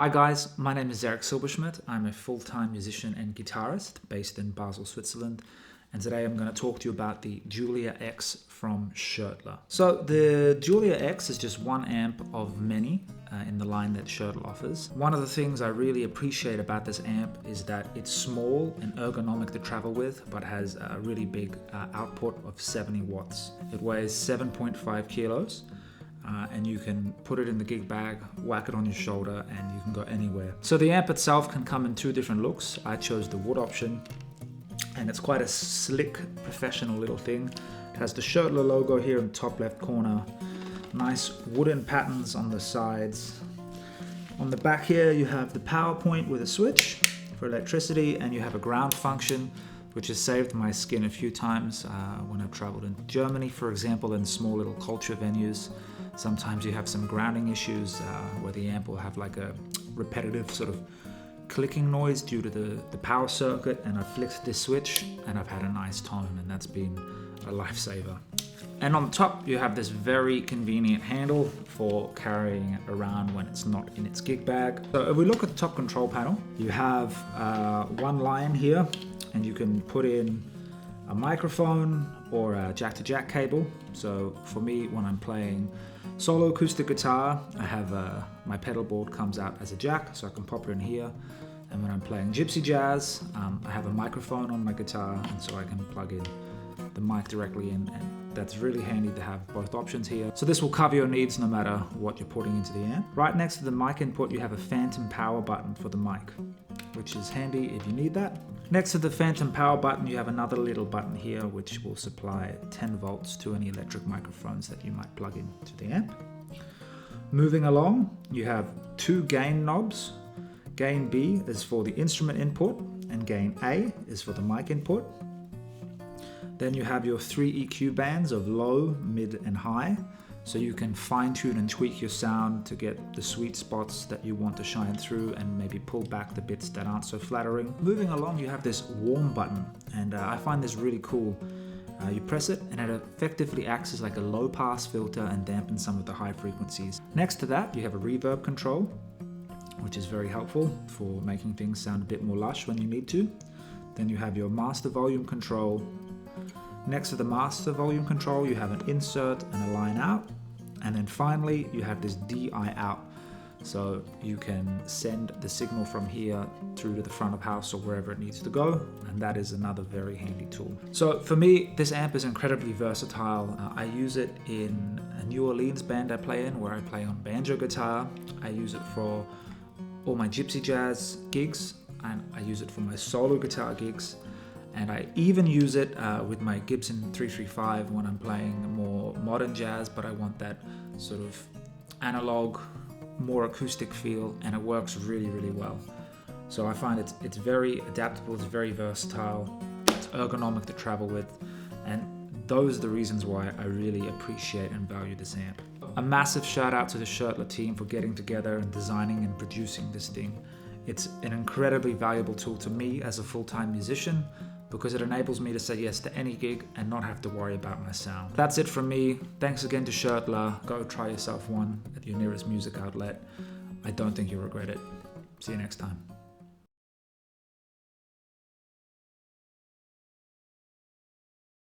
Hi guys, my name is Zarek Silberschmidt. I'm a full-time musician and guitarist based in Basel, Switzerland. And today I'm going to talk to you about the GIULIA X from Schertler. So the GIULIA X is just one amp of many in the line that Schertler offers. One of the things I really appreciate about this amp is that it's small and ergonomic to travel with, but has a really big output of 70 watts. It weighs 7.5 kilos. And you can put it in the gig bag, whack it on your shoulder, and you can go anywhere. So the amp itself can come in two different looks. I chose the wood option, and it's quite a slick, professional little thing. It has the Schertler logo here in the top left corner. Nice wooden patterns on the sides. On the back here, you have the power point with a switch for electricity, and you have a ground function, which has saved my skin a few times when I've traveled in Germany, for example, in small little culture venues. Sometimes you have some grounding issues where the amp will have like a repetitive sort of clicking noise due to the power circuit, and I've flicked this switch and I've had a nice tone, and that's been a lifesaver. And on top you have this very convenient handle for carrying it around when it's not in its gig bag. So if we look at the top control panel, you have one line here, and you can put in a microphone or a jack-to-jack cable. So for me, when I'm playing solo acoustic guitar, I have my pedal board comes out as a jack, so I can pop it in here. And when I'm playing gypsy jazz, I have a microphone on my guitar, and so I can plug in the mic directly in, and that's really handy to have both options here. So this will cover your needs no matter what you're putting into the amp. Right next to the mic input, you have a phantom power button for the mic, which is handy if you need that. Next to the phantom power button, you have another little button here which will supply 10 volts to any electric microphones that you might plug into the amp. Moving along, you have two gain knobs. Gain B is for the instrument input, and gain A is for the mic input. Then you have your 3 EQ bands of low, mid, and high, so you can fine-tune and tweak your sound to get the sweet spots that you want to shine through and maybe pull back the bits that aren't so flattering. Moving along, you have this warm button, and I find this really cool. You press it and it effectively acts as like a low-pass filter and dampens some of the high frequencies. Next to that, you have a reverb control, which is very helpful for making things sound a bit more lush when you need to. Then you have your master volume control. Next to the master volume control, you have an insert and a line out. And then finally, you have this DI out. So you can send the signal from here through to the front of house or wherever it needs to go. And that is another very handy tool. So for me, this amp is incredibly versatile. I use it in a New Orleans band I play in, where I play on banjo guitar. I use it for all my gypsy jazz gigs, and I use it for my solo guitar gigs. And I even use it with my Gibson 335 when I'm playing more modern jazz, but I want that sort of analog, more acoustic feel, and it works really, really well. So I find it's very adaptable, it's very versatile, it's ergonomic to travel with, and those are the reasons why I really appreciate and value this amp. A massive shout out to the Schertler team for getting together and designing and producing this thing. It's an incredibly valuable tool to me as a full-time musician, because it enables me to say yes to any gig and not have to worry about my sound. That's it from me. Thanks again to Schertler. Go try yourself one at your nearest music outlet. I don't think you'll regret it. See you next time.